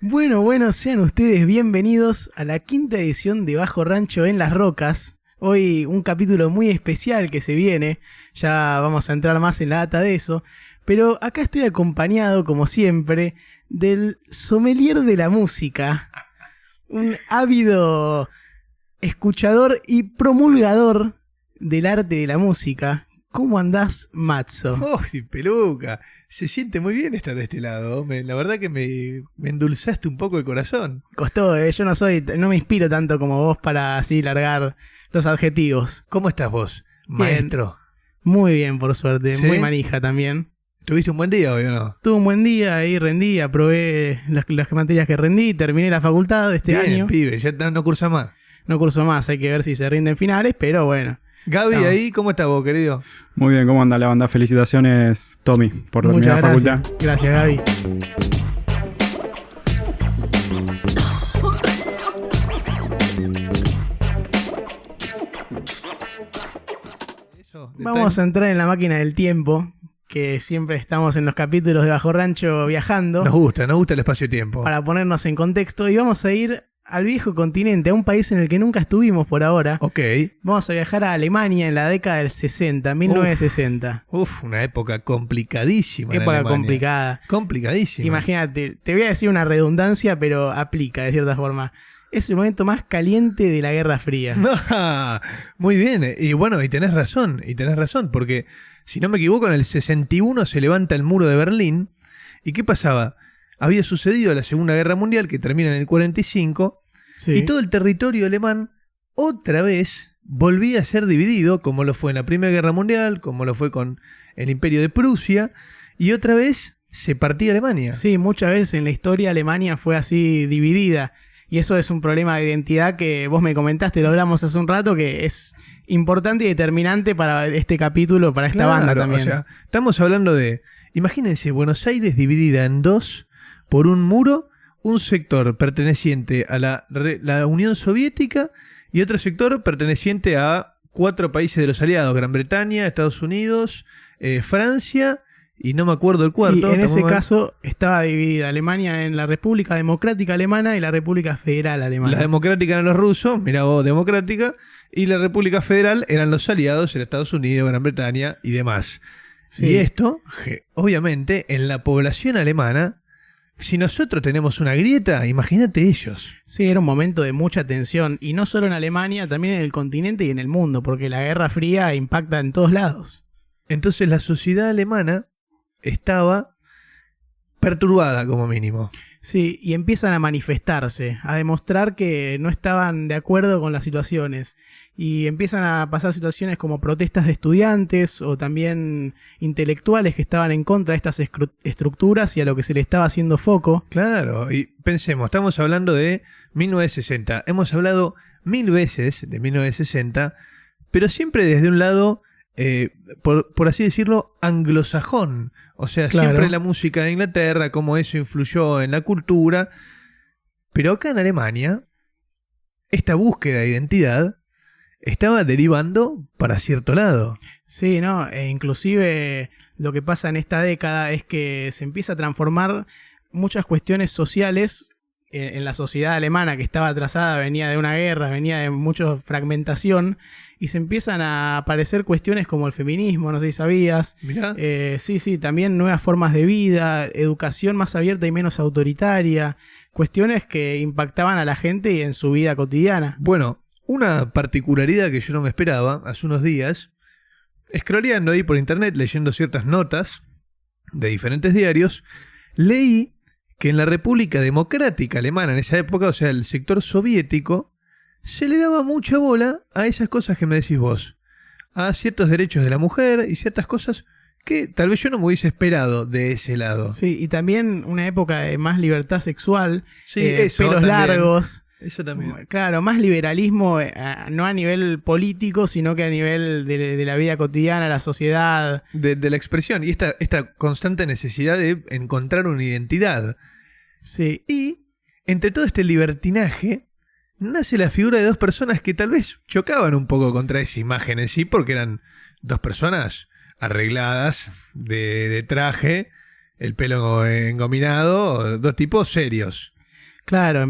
Bueno, sean ustedes bienvenidos a la quinta edición de Bajo Rancho en las Rocas. Hoy un capítulo muy especial que se viene, ya vamos a entrar más en la data de eso, pero acá estoy acompañado, como siempre, del sommelier de la música, un ávido escuchador y promulgador del arte de la música. ¿Cómo andás, Matzo? ¡Oh, peluca! Se siente muy bien estar de este lado. La verdad que me endulzaste un poco el corazón. Costó, yo no me inspiro tanto como vos para así largar los adjetivos. ¿Cómo estás vos, Bien. maestro? Muy bien, por suerte, ¿Sí? muy manija también. ¿Tuviste un buen día hoy o no? Tuve un buen día, ahí rendí, aprobé las materias que rendí, terminé la facultad este Bien, año. pibe, ya no cursa más. No curso más, hay que ver si se rinden finales, pero bueno. Gaby, No. ahí, ¿cómo estás vos, querido? Muy bien, ¿cómo anda la banda? Felicitaciones, Tommy, por terminar la facultad. Gracias, Gaby. Eso, Vamos a entrar en la máquina del tiempo, que siempre estamos en los capítulos de Bajo Rancho viajando, Nos gusta el espacio-tiempo. para ponernos en contexto, y vamos a ir al viejo continente, a un país en el que nunca estuvimos por ahora. Ok. Vamos a viajar a Alemania en la década del 60, 1960. Uf, una época complicadísima. en Época Alemania. complicada. Complicadísima. Imagínate, te voy a decir una redundancia, pero aplica de cierta forma. Es el momento más caliente de la Guerra Fría. No, muy bien. Y bueno, y tenés razón, porque si no me equivoco, en el 61 se levanta el muro de Berlín. ¿Y qué pasaba? Había sucedido la Segunda Guerra Mundial, que termina en el 45, Sí. y todo el territorio alemán otra vez volvía a ser dividido, como lo fue en la Primera Guerra Mundial, como lo fue con el Imperio de Prusia, y otra vez se partía Alemania. Sí, muchas veces en la historia Alemania fue así dividida. Y eso es un problema de identidad que vos me comentaste, lo hablamos hace un rato, que es importante y determinante para este capítulo, para esta banda también. O sea, estamos hablando de, imagínense, Buenos Aires dividida en dos por un muro, un sector perteneciente a la Unión Soviética y otro sector perteneciente a 4 países de los aliados: Gran Bretaña, Estados Unidos, Francia y no me acuerdo el cuarto. Y en ese Estamos- caso estaba dividida Alemania en la República Democrática Alemana y la República Federal Alemana. La democrática eran los rusos, mirá vos, democrática, y la República Federal eran los aliados, en Estados Unidos, Gran Bretaña y demás. Sí. Y esto, obviamente, en la población alemana, si nosotros tenemos una grieta, imagínate ellos. Sí, era un momento de mucha tensión, y no solo en Alemania, también en el continente y en el mundo, porque la Guerra Fría impacta en todos lados. Entonces la sociedad alemana estaba perturbada como mínimo. Sí, y empiezan a manifestarse, a demostrar que no estaban de acuerdo con las situaciones. Y empiezan a pasar situaciones como protestas de estudiantes o también intelectuales que estaban en contra de estas estructuras y a lo que se le estaba haciendo foco. Claro, y pensemos, estamos hablando de 1960. Hemos hablado 1000 veces de 1960, pero siempre desde un lado, por así decirlo, anglosajón. O sea, Claro. siempre la música de Inglaterra, cómo eso influyó en la cultura. Pero acá en Alemania, esta búsqueda de identidad estaba derivando para cierto lado. Sí, ¿no? E inclusive lo que pasa en esta década es que se empieza a transformar muchas cuestiones sociales en la sociedad alemana, que estaba atrasada, venía de una guerra, venía de mucha fragmentación, y se empiezan a aparecer cuestiones como el feminismo, no sé si sabías. Mirá. Sí, también nuevas formas de vida, educación más abierta y menos autoritaria, cuestiones que impactaban a la gente y en su vida cotidiana. Bueno, una particularidad que yo no me esperaba hace unos días, scrolleando ahí por internet, leyendo ciertas notas de diferentes diarios, leí que en la República Democrática Alemana en esa época, o sea, el sector soviético, se le daba mucha bola a esas cosas que me decís vos, a ciertos derechos de la mujer y ciertas cosas que tal vez yo no me hubiese esperado de ese lado. Sí, y también una época de más libertad sexual, Sí, eso pelos también. largos. Eso también. Claro, más liberalismo, no a nivel político, sino que a nivel de la vida cotidiana, la sociedad. De la expresión y esta constante necesidad de encontrar una identidad. Sí, Y entre todo este libertinaje nace la figura de dos personas que tal vez chocaban un poco contra esa imagen en sí, porque eran dos personas arregladas, de traje, el pelo engominado, dos tipos serios. Claro, se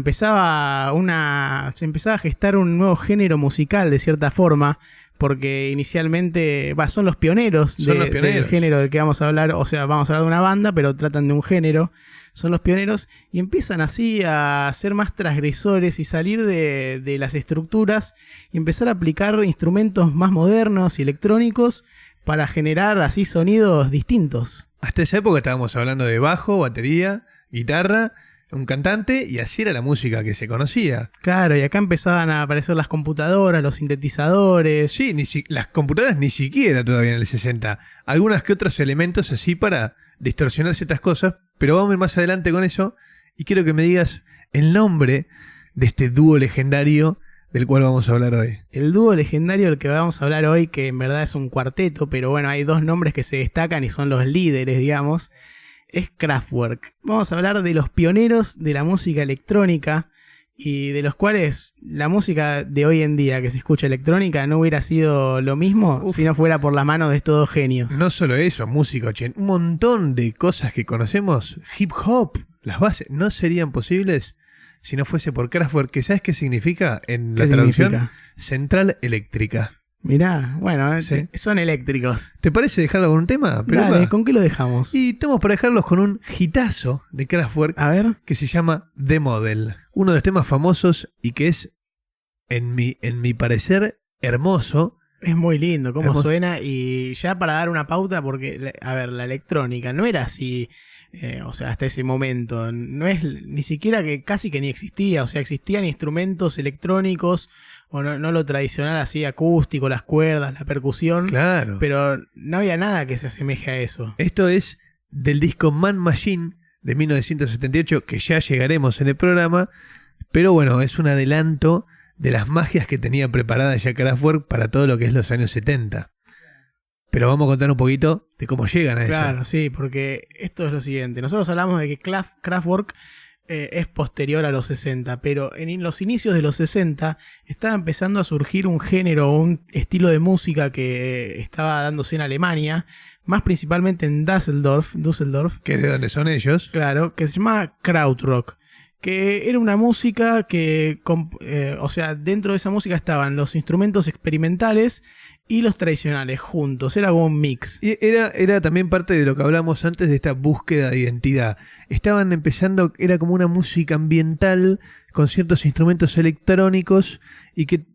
empezaba a gestar un nuevo género musical de cierta forma, porque inicialmente, son los pioneros, del género del que vamos a hablar, o sea, vamos a hablar de una banda, pero tratan de un género, son los pioneros, y empiezan así a ser más transgresores y salir de las estructuras y empezar a aplicar instrumentos más modernos y electrónicos para generar así sonidos distintos. Hasta esa época estábamos hablando de bajo, batería, guitarra, un cantante, y así era la música que se conocía. Claro, y acá empezaban a aparecer las computadoras, los sintetizadores. Sí, las computadoras ni siquiera todavía en el 60. Algunos que otros elementos así para distorsionar ciertas cosas, pero vamos a ir más adelante con eso. Y quiero que me digas el nombre de este dúo legendario del cual vamos a hablar hoy. El dúo legendario del que vamos a hablar hoy, que en verdad es un cuarteto, pero bueno, hay dos nombres que se destacan y son los líderes, digamos, es Kraftwerk. Vamos a hablar de los pioneros de la música electrónica y de los cuales la música de hoy en día que se escucha electrónica no hubiera sido lo mismo si no fuera por la mano de estos dos genios. No solo eso, música, un montón de cosas que conocemos, hip hop, las bases, no serían posibles si no fuese por Kraftwerk, que ¿sabes qué significa en la traducción? Significa? Central eléctrica. Mirá, bueno, Sí. son eléctricos. ¿Te parece dejarlo con un tema? Dale, ¿con qué lo dejamos? Y estamos para dejarlos con un hitazo de Kraftwerk A ver. que se llama The Model. Uno de los temas famosos y que es, en mi parecer, hermoso. Es muy lindo cómo Hermoso. suena, y ya para dar una pauta, porque, a ver, la electrónica no era así, o sea, hasta ese momento, no es ni siquiera que casi que ni existía, o sea, existían instrumentos electrónicos, o no lo tradicional así acústico, las cuerdas, la percusión, Claro. pero no había nada que se asemeje a eso. Esto es del disco Man Machine de 1978, que ya llegaremos en el programa, pero bueno, es un adelanto de las magias que tenía preparada ya Kraftwerk para todo lo que es los años 70. Pero vamos a contar un poquito de cómo llegan a eso. Claro, sí, porque esto es lo siguiente. Nosotros hablamos de que Kraftwerk es posterior a los 60, pero en los inicios de los 60 estaba empezando a surgir un género, un estilo de música que estaba dándose en Alemania, más principalmente en Düsseldorf, Que es de donde son ellos. claro, que se llama Krautrock, que era una música que, o sea, dentro de esa música estaban los instrumentos experimentales y los tradicionales juntos, era como un mix. Y era también parte de lo que hablamos antes de esta búsqueda de identidad. Estaban empezando, era como una música ambiental con ciertos instrumentos electrónicos y que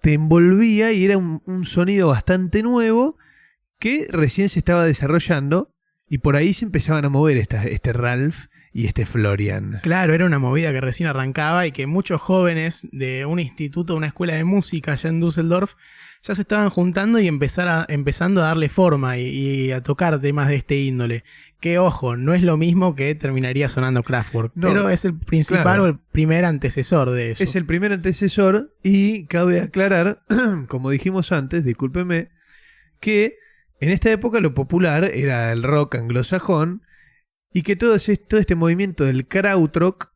te envolvía, y era un sonido bastante nuevo que recién se estaba desarrollando, y por ahí se empezaban a mover este Ralph y este Florian. Claro, era una movida que recién arrancaba y que muchos jóvenes de un instituto, una escuela de música allá en Düsseldorf, ya se estaban juntando y empezando a darle forma y a tocar temas de este índole. Que ojo, no es lo mismo que terminaría sonando Kraftwerk, No, pero es el principal, claro. o el primer antecesor de eso. Es el primer antecesor, y cabe aclarar, como dijimos antes, discúlpeme, que en esta época lo popular era el rock anglosajón, y que todo este movimiento del krautrock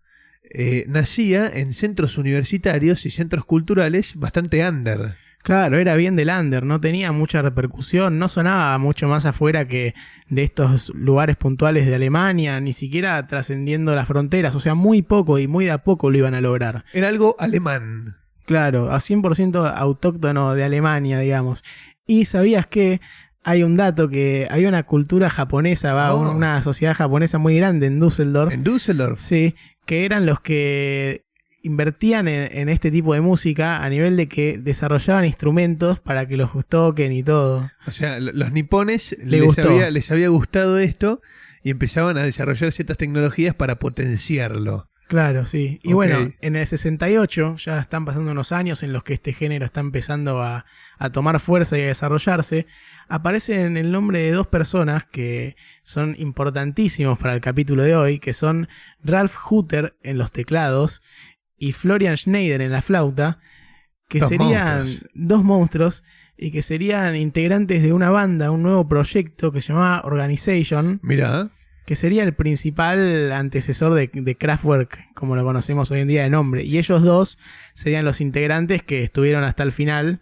nacía en centros universitarios y centros culturales bastante under. Claro, era bien del under, no tenía mucha repercusión, no sonaba mucho más afuera que de estos lugares puntuales de Alemania, ni siquiera trascendiendo las fronteras, o sea, muy poco y muy de a poco lo iban a lograr. Era algo alemán. Claro, a 100% autóctono de Alemania, digamos. Y sabías que hay un dato, que había una cultura japonesa, Oh. una sociedad japonesa muy grande en Düsseldorf. En Düsseldorf. Sí, que eran los que invertían en este tipo de música a nivel de que desarrollaban instrumentos para que los toquen y todo. O sea, los nipones gustó. les había gustado esto y empezaban a desarrollar ciertas tecnologías para potenciarlo. Claro, sí. Y Ok. bueno, en el 68 ya están pasando unos años en los que este género está empezando a tomar fuerza y a desarrollarse. Aparecen el nombre de dos personas que son importantísimos para el capítulo de hoy, que son Ralf Hutter en los teclados y Florian Schneider en la flauta, que Dos serían monstruos. dos monstruos y que serían integrantes de una banda, un nuevo proyecto que se llamaba Organization, Mirá, que sería el principal antecesor de Kraftwerk, como lo conocemos hoy en día de nombre. Y ellos dos serían los integrantes que estuvieron hasta el final.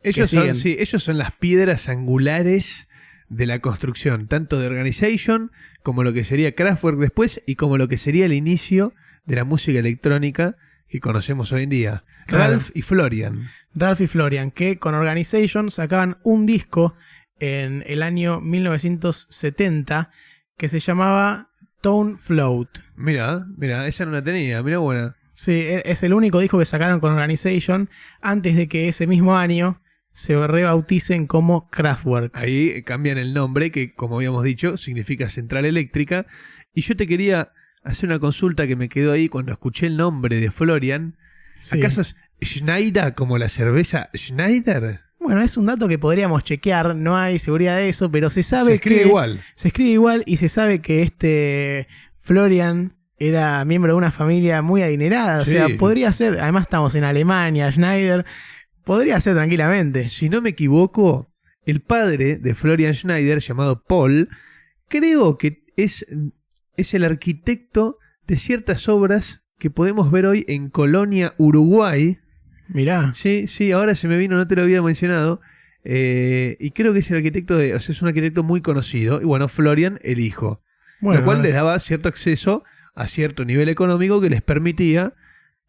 ellos siguen. son las piedras angulares de la construcción, tanto de Organization como lo que sería Kraftwerk después, y como lo que sería el inicio de la música electrónica que conocemos hoy en día. Claro. Ralph y Florian. Ralph y Florian, que con Organization sacaban un disco en el año 1970 que se llamaba Tone Float. Mira, esa no la tenía, mira buena. Sí, es el único disco que sacaron con Organization antes de que ese mismo año se rebauticen como Kraftwerk. Ahí cambian el nombre, que como habíamos dicho, significa central eléctrica. Y yo te quería hacer una consulta que me quedó ahí cuando escuché el nombre de Florian. Sí. ¿Acaso es Schneider como la cerveza Schneider? Bueno, es un dato que podríamos chequear, no hay seguridad de eso, pero se sabe Se escribe que... igual. Se escribe igual y se sabe que este Florian era miembro de una familia muy adinerada. Sí. O sea, podría ser, además estamos en Alemania, Schneider, podría ser tranquilamente. Si no me equivoco, el padre de Florian Schneider, llamado Paul, creo que es el arquitecto de ciertas obras que podemos ver hoy en Colonia, Uruguay. Mirá. Sí, ahora se me vino, no te lo había mencionado. Y creo que es el arquitecto o sea, es un arquitecto muy conocido. Y bueno, Florian, el hijo. Bueno, lo cual les daba cierto acceso a cierto nivel económico que les permitía,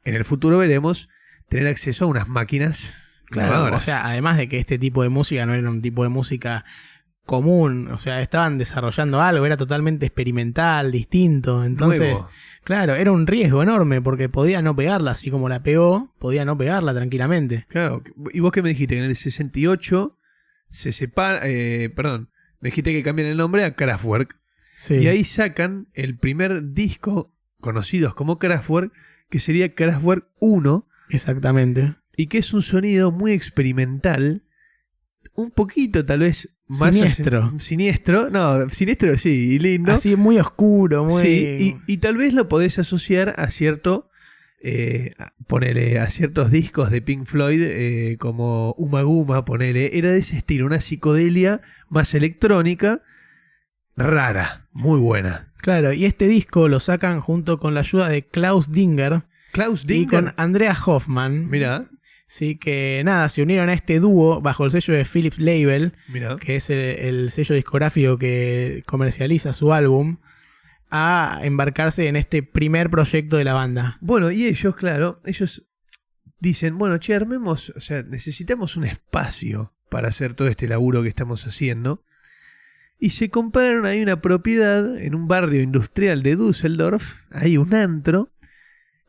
en el futuro veremos, tener acceso a unas máquinas claro, grabadoras. o sea, además de que este tipo de música no era un tipo de música común, o sea, estaban desarrollando algo, era totalmente experimental, distinto, entonces, Nuevo. claro, era un riesgo enorme porque podía no pegarla, así como la pegó, podía no pegarla tranquilamente. Claro, y vos qué me dijiste, que en el 68 se separa, me dijiste que cambian el nombre a Kraftwerk. Sí. Y ahí sacan el primer disco conocidos como Kraftwerk, que sería Kraftwerk 1, Exactamente. y que es un sonido muy experimental, un poquito tal vez más Siniestro. Siniestro sí, y lindo. Así muy oscuro, muy... Sí, y tal vez lo podés asociar a cierto, ponele, a ciertos discos de Pink Floyd, como Uma Guma, ponele, era de ese estilo, una psicodelia más electrónica, rara, muy buena. Claro, y este disco lo sacan junto con la ayuda de Klaus Dinger Klaus y Dinger, con Andrea Hoffman. mira, Sí, que nada, se unieron a este dúo bajo el sello de Philips Label, mira. que es el sello discográfico que comercializa su álbum, a embarcarse en este primer proyecto de la banda. Bueno, y ellos, claro, ellos dicen, bueno, che, armemos, o sea, necesitamos un espacio para hacer todo este laburo que estamos haciendo. Y se compraron ahí una propiedad en un barrio industrial de Düsseldorf, ahí un antro,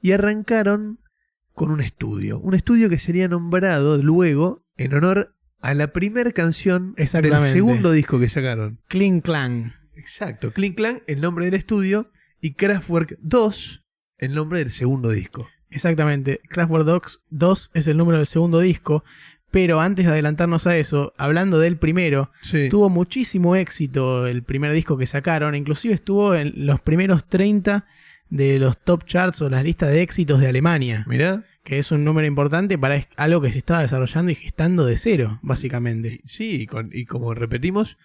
y arrancaron con un estudio que sería nombrado luego en honor a la primera canción del Exactamente. segundo disco que sacaron. Kling Klang. Exacto, Kling Klang, el nombre del estudio, y Kraftwerk 2, el nombre del segundo disco. Exactamente. Kraftwerk 2 es el número del segundo disco, pero antes de adelantarnos a eso, hablando del primero, Sí. tuvo muchísimo éxito el primer disco que sacaron, inclusive estuvo en los primeros 30 de los top charts o las listas de éxitos de Alemania, Mirá. que es un número importante para algo que se estaba desarrollando y gestando de cero, básicamente. Sí, y como repetimos,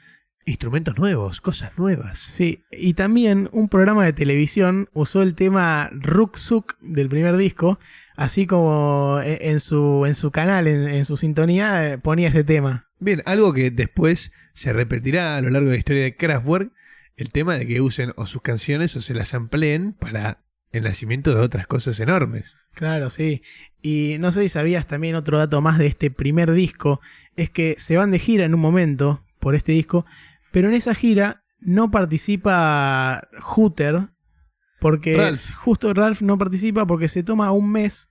instrumentos nuevos, cosas nuevas. Sí, y también un programa de televisión usó el tema Ruckzuck del primer disco, así como en su canal, en su sintonía, ponía ese tema. Bien, algo que después se repetirá a lo largo de la historia de Kraftwerk, el tema de que usen o sus canciones o se las ampleen para el nacimiento de otras cosas enormes. Claro, sí. Y no sé si sabías también otro dato más de este primer disco, es que se van de gira en un momento por este disco, pero en esa gira no participa Hooter, porque justo Ralph no participa porque se toma un mes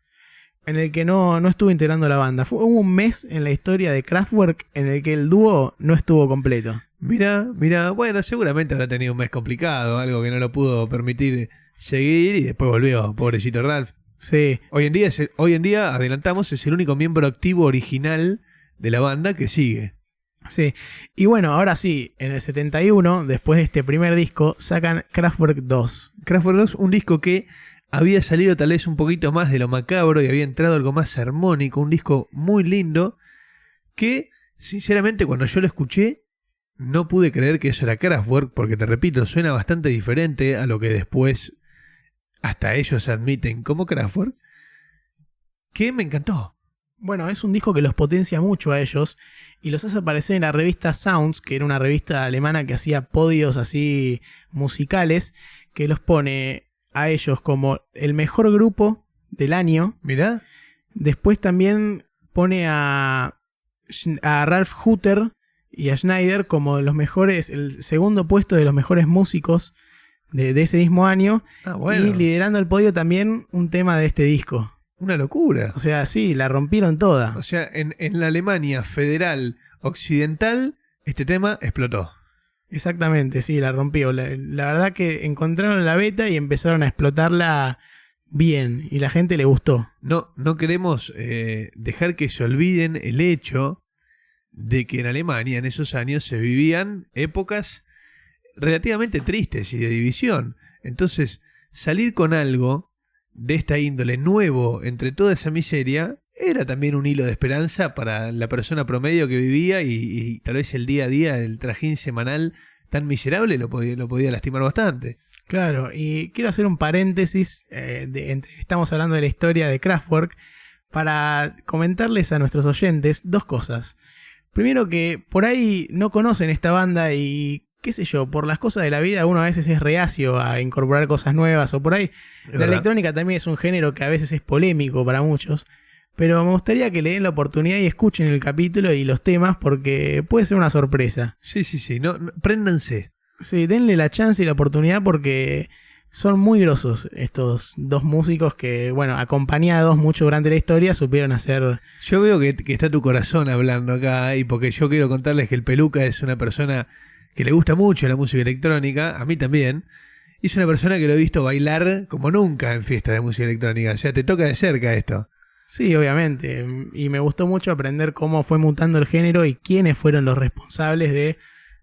en el que no estuvo integrando la banda. Hubo un mes en la historia de Kraftwerk en el que el dúo no estuvo completo. Mira, bueno, seguramente habrá tenido un mes complicado, algo que no lo pudo permitir seguir y después volvió, pobrecito Ralph. Sí, Hoy en día, adelantamos, es el único miembro activo original de la banda que sigue. sí. Y bueno, ahora sí, en el 71, después de este primer disco, sacan Kraftwerk 2. Kraftwerk 2, un disco que había salido tal vez un poquito más de lo macabro y había entrado algo más armónico, un disco muy lindo que, sinceramente, cuando yo lo escuché, no pude creer que eso era Kraftwerk, porque te repito, suena bastante diferente a lo que después hasta ellos admiten como Kraftwerk, que me encantó. Bueno, es un disco que los potencia mucho a ellos y los hace aparecer en la revista Sounds, que era una revista alemana que hacía podios así musicales, que los pone a ellos como el mejor grupo del año. Mirá. Después también pone a Ralph Hutter y a Schneider como los mejores, el segundo puesto de los mejores músicos de ese mismo año. Bueno. Y liderando el podio también un tema de este disco. Una locura. O sea, sí, la rompieron toda. O sea, en la Alemania federal occidental, este tema explotó. Exactamente, sí, la rompió. La verdad que encontraron la beta y empezaron a explotarla bien. Y la gente le gustó. No queremos dejar que se olviden el hecho de que en Alemania en esos años se vivían épocas relativamente tristes y de división. Entonces, salir con algo de esta índole nuevo entre toda esa miseria era también un hilo de esperanza para la persona promedio que vivía y tal vez el día a día, el trajín semanal tan miserable lo podía lastimar bastante. Claro, y quiero hacer un paréntesis, estamos hablando de la historia de Kraftwerk, para comentarles a nuestros oyentes dos cosas. Primero, que por ahí no conocen esta banda y qué sé yo, por las cosas de la vida uno a veces es reacio a incorporar cosas nuevas o por ahí. La electrónica también es un género que a veces es polémico para muchos, pero me gustaría que le den la oportunidad y escuchen el capítulo y los temas porque puede ser una sorpresa. Sí, no, préndanse. Sí, denle la chance y la oportunidad porque son muy grosos estos dos músicos que, bueno, acompañados mucho durante la historia, supieron hacer... Yo veo que está tu corazón hablando acá y porque yo quiero contarles que el Peluca es una persona que le gusta mucho la música electrónica, a mí también, y es una persona que lo he visto bailar como nunca en fiestas de música electrónica, o sea, te toca de cerca esto. Sí, obviamente, y me gustó mucho aprender cómo fue mutando el género y quiénes fueron los responsables de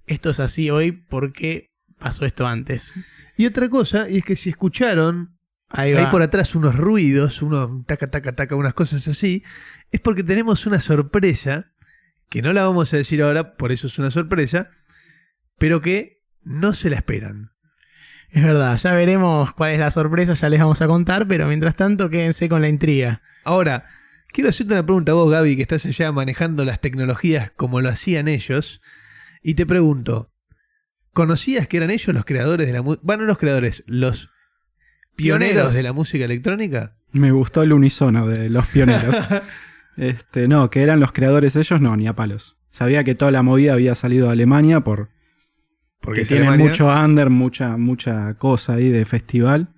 esto es así hoy, por qué pasó esto antes. Y otra cosa, y es que si escucharon, Ahí hay va. por atrás unos ruidos, unos taca, unas cosas así, es porque tenemos una sorpresa, que no la vamos a decir ahora, por eso es una sorpresa, pero que no se la esperan. Es verdad, ya veremos cuál es la sorpresa, ya les vamos a contar, pero mientras tanto quédense con la intriga. Ahora, quiero hacerte una pregunta a vos, Gaby, que estás allá manejando las tecnologías como lo hacían ellos, y te pregunto, ¿conocías que eran ellos los creadores de la música? Bueno, no los creadores, los pioneros de la música electrónica. Me gustó el unisono de los pioneros. No, que eran los creadores ellos, no, ni a palos. Sabía que toda la movida había salido de Alemania porque tienen Alemania. mucho under, mucha cosa ahí de festival.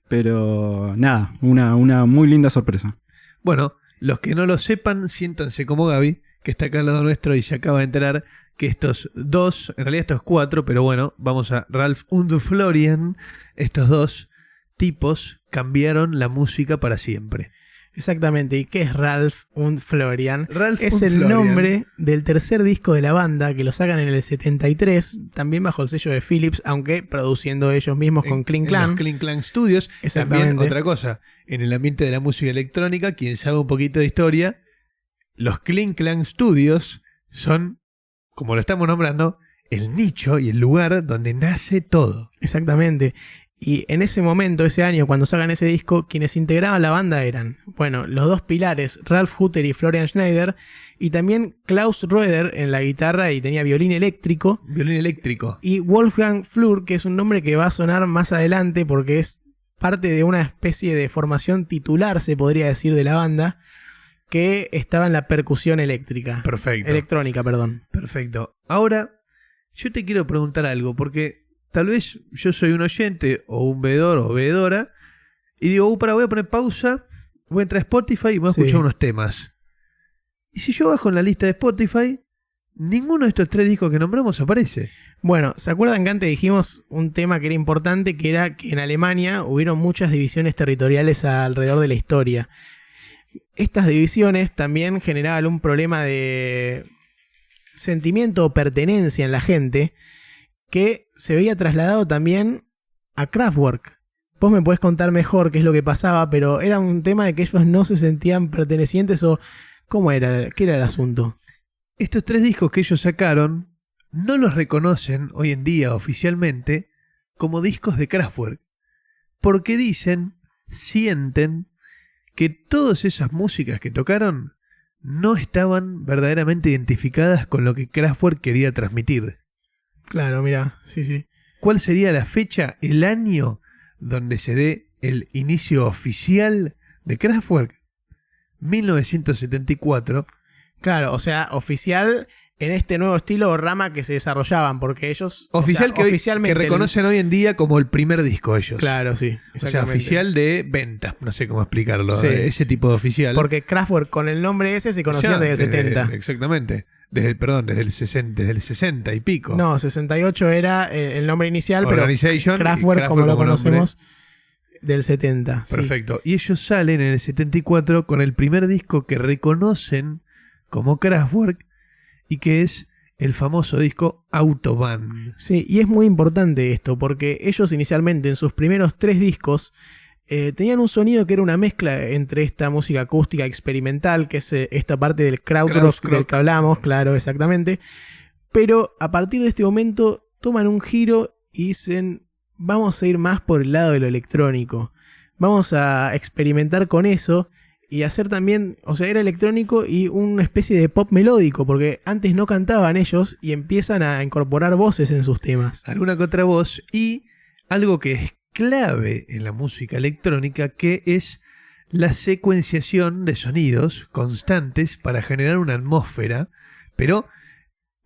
Pero nada, una muy linda sorpresa. Bueno, los que no lo sepan, siéntanse como Gaby, que está acá al lado nuestro y se acaba de enterar que estos dos, en realidad estos cuatro, pero bueno, vamos a Ralph und Florian, estos dos tipos cambiaron la música para siempre. Exactamente, ¿y qué es Ralph und Florian? Ralph Es und el Florian. nombre del tercer disco de la banda que lo sacan en el 73, también bajo el sello de Philips, aunque produciendo ellos mismos con Kling En Klang. los Kling Klang Studios. Exactamente. También otra cosa, en el ambiente de la música electrónica, quien sabe un poquito de historia, los Kling Klang Studios son, como lo estamos nombrando, el nicho y el lugar donde nace todo. Exactamente. Y en ese momento, ese año, cuando sacan ese disco, quienes integraban la banda eran, bueno, los dos pilares, Ralph Hutter y Florian Schneider, y también Klaus Roeder en la guitarra y tenía violín eléctrico, Violín eléctrico. y Wolfgang Flür, que es un nombre que va a sonar más adelante porque es parte de una especie de formación titular, se podría decir, de la banda, que estaba en la percusión eléctrica. Perfecto. Electrónica, perdón. Perfecto. Ahora, yo te quiero preguntar algo, porque tal vez yo soy un oyente o un veedor o veedora y digo, voy a poner pausa, voy a entrar a Spotify y voy a Sí. escuchar unos temas. Y si yo bajo en la lista de Spotify, ninguno de estos tres discos que nombramos aparece. Bueno, ¿se acuerdan que antes dijimos un tema que era importante, que era que en Alemania hubieron muchas divisiones territoriales alrededor de la historia? Estas divisiones también generaban un problema de sentimiento o pertenencia en la gente que se veía trasladado también a Kraftwerk. Vos me podés contar mejor qué es lo que pasaba, pero era un tema de que ellos no se sentían pertenecientes o ¿cómo era? ¿Qué era el asunto? Estos tres discos que ellos sacaron no los reconocen hoy en día oficialmente como discos de Kraftwerk, porque sienten que todas esas músicas que tocaron no estaban verdaderamente identificadas con lo que Kraftwerk quería transmitir. Claro, mira, sí. ¿Cuál sería la fecha, el año donde se dé el inicio oficial de Kraftwerk. 1974. Claro, o sea, oficial en este nuevo estilo o rama que se desarrollaban, porque ellos... Oficial o sea, que oficialmente reconocen hoy en día como el primer disco ellos. Claro, sí. O sea, exactamente. oficial de ventas, no sé cómo explicarlo. Sí, ese tipo de oficial. Porque Kraftwerk con el nombre ese se conocía Ya, desde el 70. Exactamente. Desde el 60 y pico. No, 68 era el nombre inicial, pero Organization, Kraftwerk, como lo conocemos, del 70. sí. Perfecto. Y ellos salen en el 74 con el primer disco que reconocen como Kraftwerk y que es el famoso disco Autobahn. Sí, y es muy importante esto, porque ellos inicialmente en sus primeros 3 discos tenían un sonido que era una mezcla entre esta música acústica experimental, que es esta parte del krautrock del que hablamos, claro, exactamente. Pero a partir de este momento toman un giro y dicen, vamos a ir más por el lado de lo electrónico. Vamos a experimentar con eso y hacer también, o sea, era electrónico y una especie de pop melódico, porque antes no cantaban ellos y empiezan a incorporar voces en sus temas. Alguna que otra voz y algo que es clave en la música electrónica, que es la secuenciación de sonidos constantes para generar una atmósfera, pero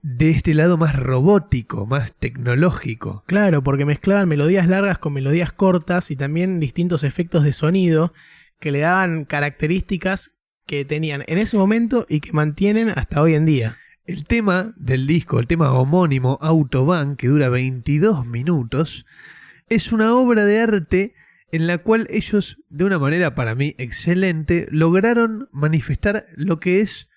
de este lado más robótico, más tecnológico. Claro, porque mezclaban melodías largas con melodías cortas y también distintos efectos de sonido que le daban características que tenían en ese momento y que mantienen hasta hoy en día. El tema del disco, el tema homónimo Autobahn, que dura 22 minutos, es una obra de arte en la cual ellos, de una manera para mí excelente, lograron manifestar lo que es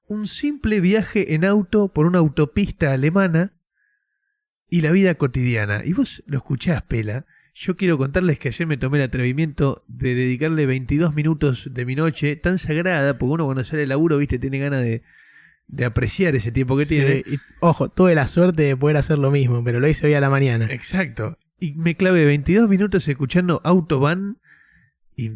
un simple viaje en auto por una autopista alemana y la vida cotidiana. Y vos lo escuchás, Pela. Yo quiero contarles que ayer me tomé el atrevimiento de dedicarle 22 minutos de mi noche, tan sagrada, porque uno cuando sale del laburo, viste, tiene ganas de apreciar ese tiempo que tiene. Y, ojo, tuve la suerte de poder hacer lo mismo, pero lo hice hoy a la mañana. Exacto. Y me clavé 22 minutos escuchando Autobahn y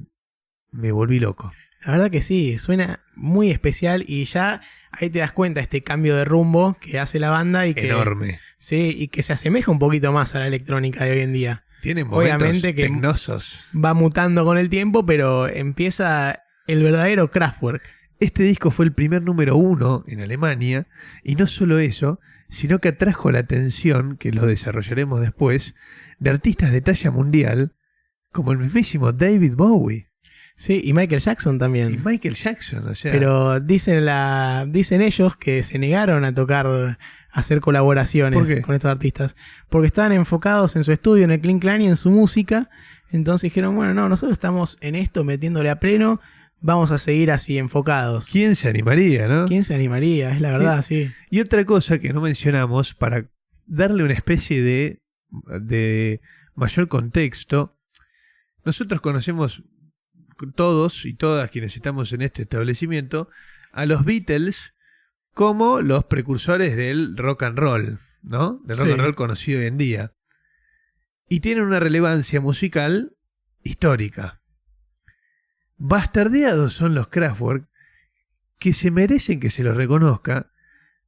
me volví loco. La verdad que sí, suena muy especial y ya ahí te das cuenta este cambio de rumbo que hace la banda y que... Enorme. Sí, y que se asemeja un poquito más a la electrónica de hoy en día. Tiene momentos Obviamente que tecnosos. va mutando con el tiempo, pero empieza el verdadero Kraftwerk. Este disco fue el primer número 1 en Alemania, y no solo eso, sino que atrajo la atención, que lo desarrollaremos después, de artistas de talla mundial, como el mismísimo David Bowie. Sí, y Michael Jackson Y también. Michael Jackson, o sea... Pero dicen ellos que se negaron a tocar, a hacer colaboraciones ¿Por qué? con estos artistas. Porque estaban enfocados en su estudio, en el Clean Clan y en su música. Entonces dijeron, bueno, no, nosotros estamos en esto metiéndole a pleno, vamos a seguir así enfocados. ¿Quién se animaría, no? ¿Quién se animaría? Es la verdad, sí. Y otra cosa que no mencionamos, para darle una especie de mayor contexto, nosotros conocemos todos y todas quienes estamos en este establecimiento a los Beatles como los precursores del rock and roll, ¿no? Del rock Sí. and roll conocido hoy en día. Y tienen una relevancia musical histórica. Bastardeados son los Kraftwerk, que se merecen que se los reconozca,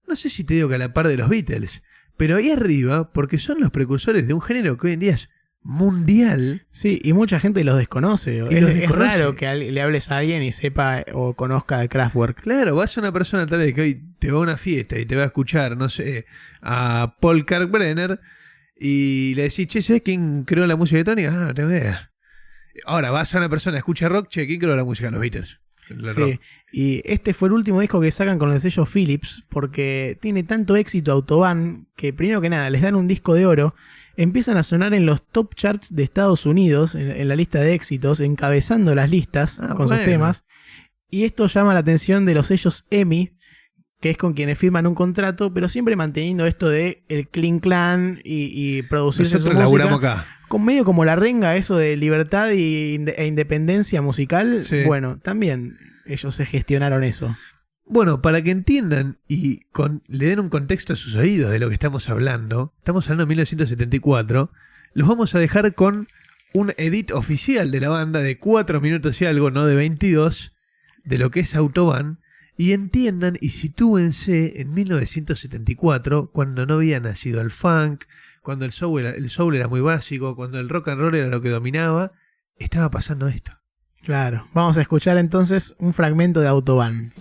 no sé si te digo que a la par de los Beatles, pero ahí arriba, porque son los precursores de un género que hoy en día es mundial. Sí, y mucha gente los desconoce. Y Es, los es desconoce. raro que le hables a alguien y sepa o conozca de Kraftwerk. Claro, vas a una persona tal vez que hoy te va a una fiesta y te va a escuchar, no sé, a Paul Kalkbrenner y le decís, che, ¿sabes quién creó la música electrónica? Ah, no tengo idea. Ahora vas a una persona, escucha rock, che, ¿quién creó la música? Los Beatles. El Sí, rock. y este fue el último disco que sacan con el sello Philips porque tiene tanto éxito Autobahn que primero que nada les dan un disco de oro, empiezan a sonar en los top charts de Estados Unidos, en la lista de éxitos, encabezando las listas con sus bueno. temas, y esto llama la atención de los sellos EMI, que es con quienes firman un contrato, pero siempre manteniendo esto de el Clean Clan y producirse Nosotros su música. laburamos acá. Con medio como la renga, eso de libertad e independencia musical, Sí. bueno, también ellos se gestionaron eso. Bueno, para que entiendan y le den un contexto a sus oídos de lo que estamos hablando de 1974, los vamos a dejar con un edit oficial de la banda de 4 minutos y algo, no de 22, de lo que es Autobahn, y entiendan y sitúense en 1974, cuando no había nacido el funk, cuando el soul era muy básico, cuando el rock and roll era lo que dominaba, estaba pasando esto. Claro. Vamos a escuchar entonces un fragmento de Autobahn.